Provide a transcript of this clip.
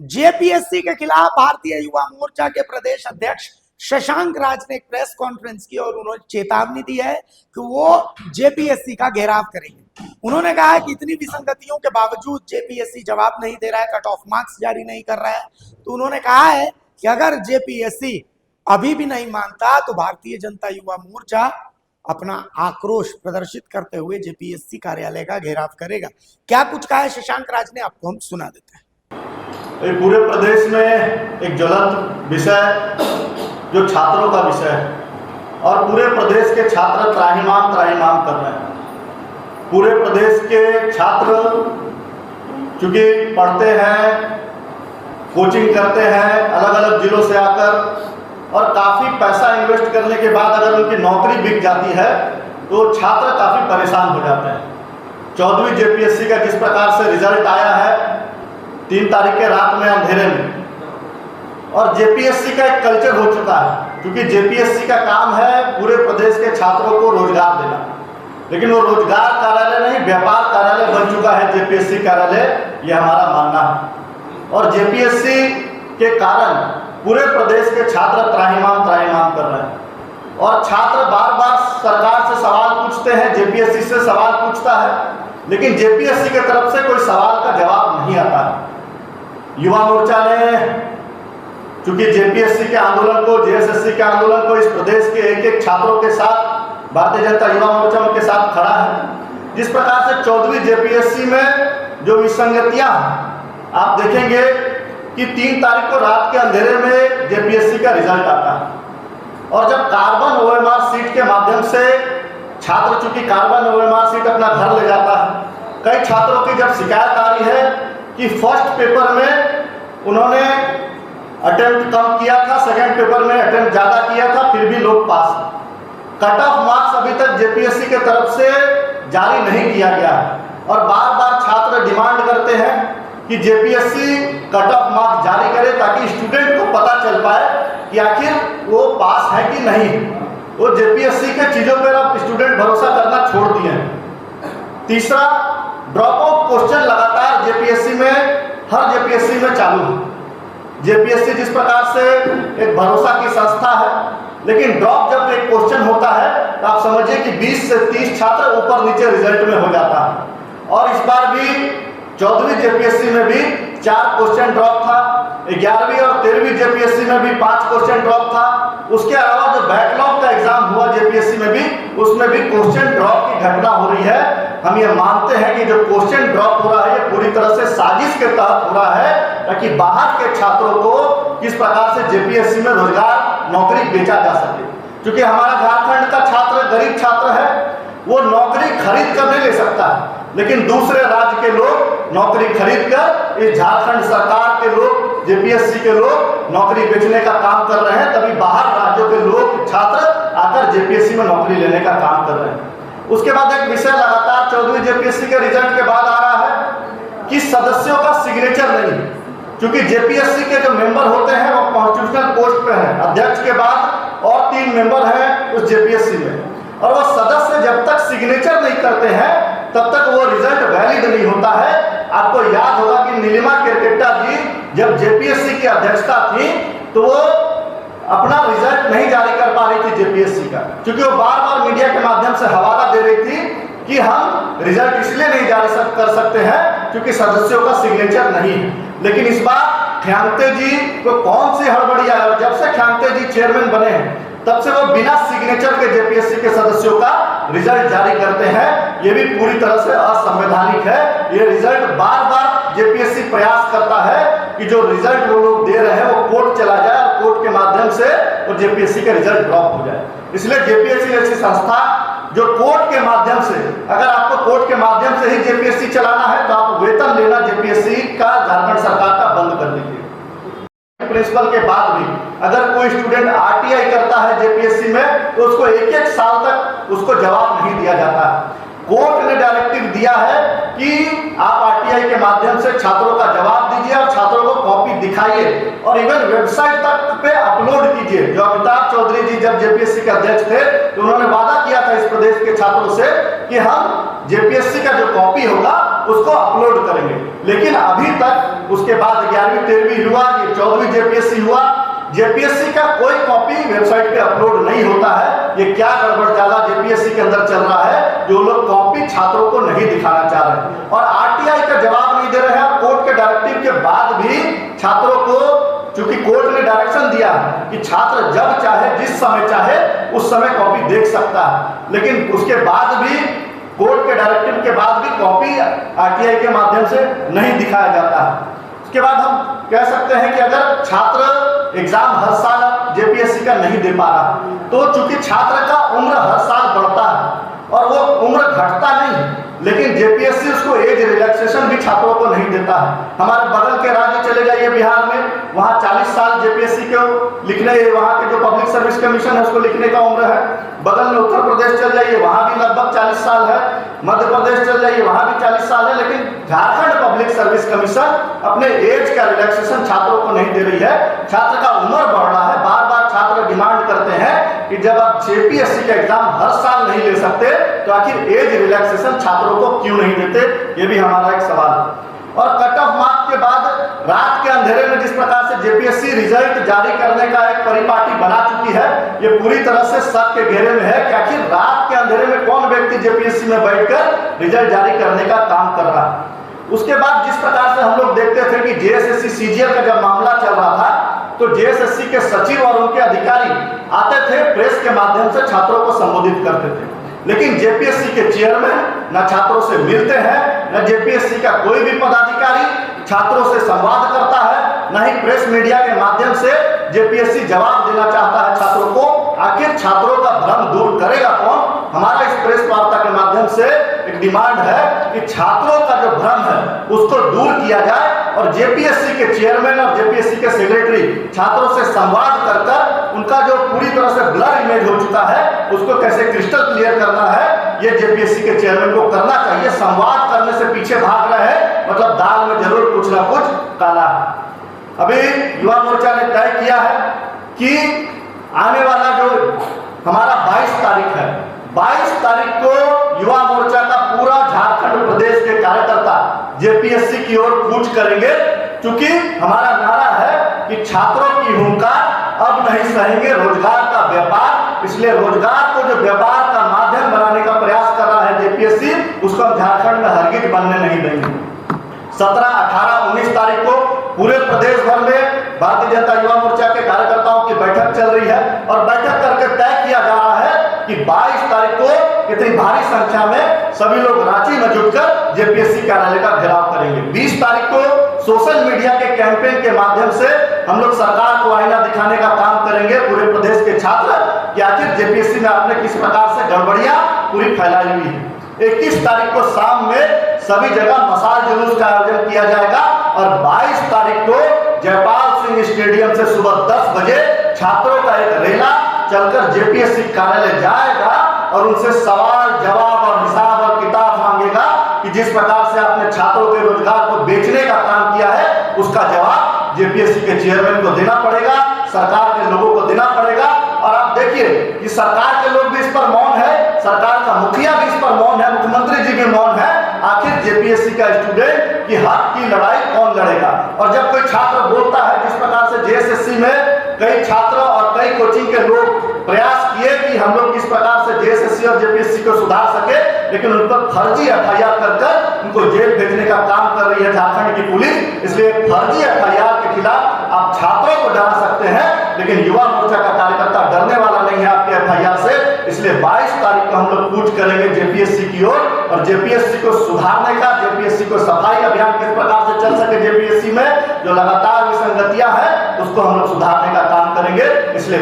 JPSC के खिलाफ भारतीय युवा मोर्चा के प्रदेश अध्यक्ष शशांक राज ने एक प्रेस कॉन्फ्रेंस की और उन्होंने चेतावनी दी है कि वो जेपीएससी का घेराव करेंगे। उन्होंने कहा है कि इतनी विसंगतियों के बावजूद जेपीएससी जवाब नहीं दे रहा है, कट ऑफ मार्क्स जारी नहीं कर रहा है। तो उन्होंने कहा है कि अगर जेपीएससी अभी भी नहीं मानता तो भारतीय जनता युवा मोर्चा अपना आक्रोश प्रदर्शित करते हुए जेपीएससी कार्यालय का घेराव करेगा। क्या कुछ कहा है शशांक राज ने, आपको हम सुना देते हैं। पूरे प्रदेश में एक ज्वलंत विषय जो छात्रों का विषय है और पूरे प्रदेश के छात्र त्राहिमाम कर रहे हैं। पूरे प्रदेश के छात्र चूंकि पढ़ते हैं, कोचिंग करते हैं अलग अलग जिलों से आकर, और काफ़ी पैसा इन्वेस्ट करने के बाद अगर उनकी नौकरी बिक जाती है तो छात्र काफ़ी परेशान हो जाते हैं। 14वीं जेपीएससी का जिस प्रकार से रिजल्ट आया है 3 तारीख के रात में अंधेरे में, और जेपीएससी का एक कल्चर हो चुका है, क्योंकि जेपीएससी का काम है पूरे प्रदेश के छात्रों को रोजगार देना, लेकिन वो रोजगार कार्यालय नहीं व्यापार कार्यालय बन चुका है जेपीएससी कार्यालय, ये हमारा मानना है। और जेपीएससी के कारण पूरे प्रदेश के छात्र त्राहिमाम कर रहे हैं, और छात्र बार बार सरकार से सवाल पूछते हैं, जेपीएससी से सवाल पूछता है, लेकिन जेपीएससी की तरफ से कोई सवाल का जवाब नहीं आता है। युवा मोर्चा ने चूंकि जेपीएससी के आंदोलन को, जेएसएससी के आंदोलन को, इस प्रदेश के एक एक छात्रों के साथ भारतीय जनता युवा मोर्चा उनके साथ खड़ा है। जिस प्रकार से 14वीं जेपीएससी में जो विसंगतियां आप देखेंगे कि 3 तारीख को रात के अंधेरे में जेपीएससी का रिजल्ट आता है, और जब कार्बन ओएमआर सीट के माध्यम से छात्र चूंकि कार्बन ओएमआर सीट अपना घर ले जाता है, कई छात्रों की जब शिकायत आ रही है कि फर्स्ट पेपर में उन्होंने अटेम्प्ट कम किया था, सेकंड पेपर में अटेम्प्ट ज़्यादा किया था, फिर भी लोग पास। कट ऑफ मार्क्स अभी तक जेपीएससी के तरफ से जारी नहीं किया गया है, और बार बार छात्र डिमांड करते हैं कि जेपीएससी कट ऑफ मार्क्स जारी करे ताकि स्टूडेंट को पता चल पाए कि आखिर वो पास है कि नहीं। वो जेपीएससी के चीज़ों पर अब स्टूडेंट भरोसा करना छोड़ दिए हैं। तीसरा, ड्रॉप आउट क्वेश्चन लगातार जेपीएससी में, हर जेपीएससी में चालू है। जेपीएससी जिस प्रकार से एक भरोसा की संस्था है, लेकिन ड्रॉप जब एक क्वेश्चन होता है तो आप समझिए कि 20 से 30 छात्र ऊपर नीचे रिजल्ट में हो जाता है। और इस बार भी 14वीं जेपीएससी में भी 4 क्वेश्चन ड्रॉप था, 11वीं और 13वीं जेपीएससी में भी 5 क्वेश्चन ड्रॉप था। उसके अलावा जो बैकलॉग का एग्जाम हुआ जेपीएससी में भी, उसमें भी क्वेश्चन ड्रॉप की घटना हो रही है। हम ये मानते हैं कि जो क्वेश्चन ड्रॉप हो रहा है ये पूरी तरह से साजिश के तहत हो रहा है, ताकि बाहर के छात्रों को किस प्रकार से जेपीएससी में रोजगार नौकरी बेचा जा सके। क्योंकि हमारा झारखंड का छात्र गरीब छात्र है, वो नौकरी खरीद कर नहीं ले सकता है, लेकिन दूसरे राज्य के लोग नौकरी खरीद कर इस झारखंड सरकार के लोग, जेपीएससी के लोग नौकरी बेचने का काम कर रहे हैं, तभी बाहर राज्यों के लोग छात्र आकर जेपीएससी में नौकरी लेने का काम कर रहे हैं। उसके बाद एक विषय लगातार 14वीं जेपीएससी के रिजल्ट के बाद आ रहा है कि सदस्यों का सिग्नेचर नहीं, क्योंकि जेपीएससी के जो मेंबर होते हैं वो कॉन्स्टिट्यूशनल पोस्ट पे हैं, अध्यक्ष के बाद और 3 मेंबर हैं उस जेपीएससी में, और वो सदस्य जब तक सिग्नेचर नहीं करते हैं तब तक वो रिजल्ट वैलिड नहीं होता है। आपको याद होगा कि नीलिमा केरकेट्टा जी जब जेपीएससी की अध्यक्षता थी तो वो अपना रिजल्ट नहीं जारी कर पा रही थी जेपीएससी का, क्योंकि वो बार बार मीडिया के माध्यम से हवाला दे रही थी कि हम रिजल्ट इसलिए नहीं जारी कर सकते हैं क्योंकि सदस्यों का सिग्नेचर नहीं है। लेकिन इस बार ख्यांगते जी को कौन सी हड़बड़ी है, जब से ख्यांगते जी चेयरमैन बने हैं तब से वो बिना सिग्नेचर के जेपीएससी के सदस्यों का रिजल्ट जारी करते हैं। ये भी पूरी तरह से असंवैधानिक है। ये रिजल्ट बार बार जेपीएससी प्रयास करता है कि जो रिजल्ट वो लोग दे रहे हैं वो कोर्ट चला जाए और कोर्ट के माध्यम से वो जेपीएससी का रिजल्ट ड्रॉप हो जाए। इसलिए जेपीएससी जैसी संस्था जो कोर्ट के माध्यम से, अगर आपको कोर्ट के माध्यम से ही जेपीएससी चलाना है तो आप वेतन लेना जेपीएससी का झारखंड सरकार का बंद कर दीजिए। प्रिंसिपल के बाद भी अगर कोई स्टूडेंट आरटीआई करता है जेपीएससी में तो उसको 1-1 साल तक उसको जवाब नहीं दिया जाता है। कोर्ट ने डायरेक्टिव दिया है कि आप आरटीआई के माध्यम से छात्रों का जवाब दीजिए और छात्रों को कॉपी दिखाइए और इवन वेबसाइट तक पे अपलोड कीजिए। जो अमिताभ चौधरी जी जब जेपीएससी के अध्यक्ष थे तो उन्होंने वादा किया था इस प्रदेश के छात्रों से कि हम जेपीएससी का जो कॉपी होगा उसको अपलोड करेंगे। लेकिन अभी तक उसके बाद 11वीं 13वीं हुआ, ये 14वीं जेपीएससी हुआ, जेपीएससी का कोई कॉपी वेबसाइट पे अपलोड नहीं होता है। ये क्या गड़बड़ ज्यादा जेपीएससी के अंदर चल रहा है, जो लोग कॉपी छात्रों को नहीं दिखाना चाह रहे हैं और आरटीआई का जवाब नहीं दे रहे हैं। कोर्ट के डायरेक्टिव के बाद भी छात्रों को, चूंकि कोर्ट ने डायरेक्शन दिया है कि छात्र जब चाहे जिस समय चाहे उस समय कॉपी देख सकता है, लेकिन उसके बाद भी कोर्ट के डायरेक्टिव के बाद भी कॉपी आरटीआई के माध्यम से नहीं दिखाया जाता है। उसके बाद हम कह सकते हैं कि अगर छात्र एग्जाम हर साल जेपीएससी का नहीं दे पा रहा, तो चूंकि छात्र का उम्र हर साल बढ़ता है और वो उम्र घटता नहीं, लेकिन जेपीएससी उसको एज रिलैक्सेशन भी छात्रों को नहीं देता है। हमारे बगल के राज्य चले जाइए बिहार में, वहाँ 40 साल जेपीएससी को लिखने, वहाँ के जो पब्लिक सर्विस कमीशन है उसको लिखने का उम्र है। बगल में उत्तर प्रदेश चल जाइए, वहाँ भी लगभग 40 साल है। मध्य प्रदेश चल जाइए, वहाँ भी 40 साल है। लेकिन झारखंड पब्लिक सर्विस कमीशन अपने एज का रिलैक्सेशन छात्रों को नहीं दे रही है। छात्र का उम्र बढ़ रहा है। बार बार छात्र डिमांड करते हैं कि जब आप जेपीएससी का एग्जाम हर साल नहीं ले सकते तो आखिर एज रिलैक्सेशन छात्रों को क्यों नहीं देते, ये भी हमारा एक सवाल है। और कट ऑफ मार्क्स के बाद रात के अंधेरे में जिस प्रकार से जेपीएससी रिजल्ट जारी करने का एक परिपाटी बना चुकी है, ये पूरी तरह से शक के घेरे में है कि आखिर रात के अंधेरे में कौन व्यक्ति जेपीएससी में बैठकर रिजल्ट जारी करने का काम कर रहा है। उसके बाद जिस प्रकार से हम लोग देखते थे कि जेएसएससी सीजीएल का जब मामला चल रहा था, तो जेएसएससी के सचिव और उनके अधिकारी आते थे, प्रेस के माध्यम से छात्रों को संबोधित करते थे। लेकिन जेपीएससी के चेयरमैन न छात्रों से मिलते हैं, न जेपीएससी का कोई भी पदाधिकारी छात्रों से संवाद करता है, न ही प्रेस मीडिया के माध्यम से जेपीएससी जवाब देना चाहता है छात्रों को। आखिर छात्रों का भ्रम दूर करेगा कौन? हमारा इस प्रेस वार्ता के माध्यम से एक डिमांड है कि छात्रों का जो भ्रम है उसको दूर किया जाए और जेपीएससी के चेयरमैन और जेपीएससी के सेक्रेटरी छात्रों से संवाद कर उनका जो पूरी तरह से ब्लर इमेज हो चुका है उसको कैसे क्रिस्टल क्लियर करना है, ये जेपीएससी के चेयरमैन को करना चाहिए। संवाद करने से पीछे भाग रहे हैं, मतलब दाल में जरूर कुछ ना कुछ काला है। अभी युवा मोर्चा ने तय किया है कि आने वाला जो हमारा 22 तारीख है, 22 तारीख को युवा मोर्चा का पूरा झारखंड प्रदेश के कार्यकर्ता जेपीएससी की ओर कूच करेंगे, क्योंकि हमारा नारा है कि छात्रों की हुंकार अब नहीं सहेंगे रोजगार का व्यापार। इसलिए रोजगार को जो व्यापार का माध्यम बनाने का प्रयास कर रहा है जेपीएससी, उसको हम झारखंड में हरगिज बनने नहीं देंगे। 17, 18, 19 तारीख को पूरे प्रदेश भर में भारतीय जनता युवा मोर्चा के कार्यकर्ताओं की बैठक चल रही है और बैठक करके तय किया जा रहा है कि 22 तारीख को इतनी भारी संख्या में सभी लोग रांची में जुटकर जेपीएससी कार्यालय का घेराव करेंगे। 20 तारीख को सोशल मीडिया के कैंपेन के माध्यम से हम लोग सरकार को आईना दिखाने का काम करेंगे, पूरे प्रदेश के छात्र, कि आखिर जेपीएससी में आपने किस प्रकार से गड़बड़ियां पूरी फैलाई हुई है। 21 तारीख को शाम में सभी जगह मसाल जुलूस का आयोजन किया जाएगा और 22 तारीख को जयपाल सिंह स्टेडियम से सुबह 10 बजे छात्रों का एक रेला चलकर जेपीएससी कार्यालय जाएगा और उनसे सवाल जवाब और हिसाब और किताब मांगेगा कि जिस प्रकार से आपने छात्रों के रोजगार को बेचने का काम किया है उसका जवाब जेपीएससी के चेयरमैन को देना पड़ेगा, सरकार के लोगों को देना पड़ेगा। और आप देखिए कि सरकार के लोग भी इस पर मौन है, सरकार का मुखिया भी इस पर मौन है, मुख्यमंत्री जी भी मौन है। आखिर जेपीएससी का स्टूडेंट की हक की लड़ाई कौन लड़ेगा? और जब कोई छात्र बोलता है, जिस प्रकार से जेएसएससी में कई छात्र और कई कोचिंग के लोग प्रयास किए कि हम लोग किस प्रकार से जेएसएससी और जेपीएससी को सुधार सके, लेकिन उन पर फर्जी एफआईआर कर उनको जेल भेजने का काम कर रही है झारखंड की पुलिस। इसलिए फर्जी एफआईआर के खिलाफ आप छात्रों को डरा सकते हैं, लेकिन युवा मोर्चा का कार्यकर्ता डरने वाला नहीं है आपके एफआईआर से। इसलिए 22 तारीख को हम लोग कूच करेंगे जेपीएससी की ओर और जेपीएससी को सुधारने का, जेपीएससी को सफाई अभियान किस प्रकार से चल सके जेपीएससी में जो लगातार विसंगतियां हैं उसको हम लोग सुधारने का काम करेंगे। इसलिए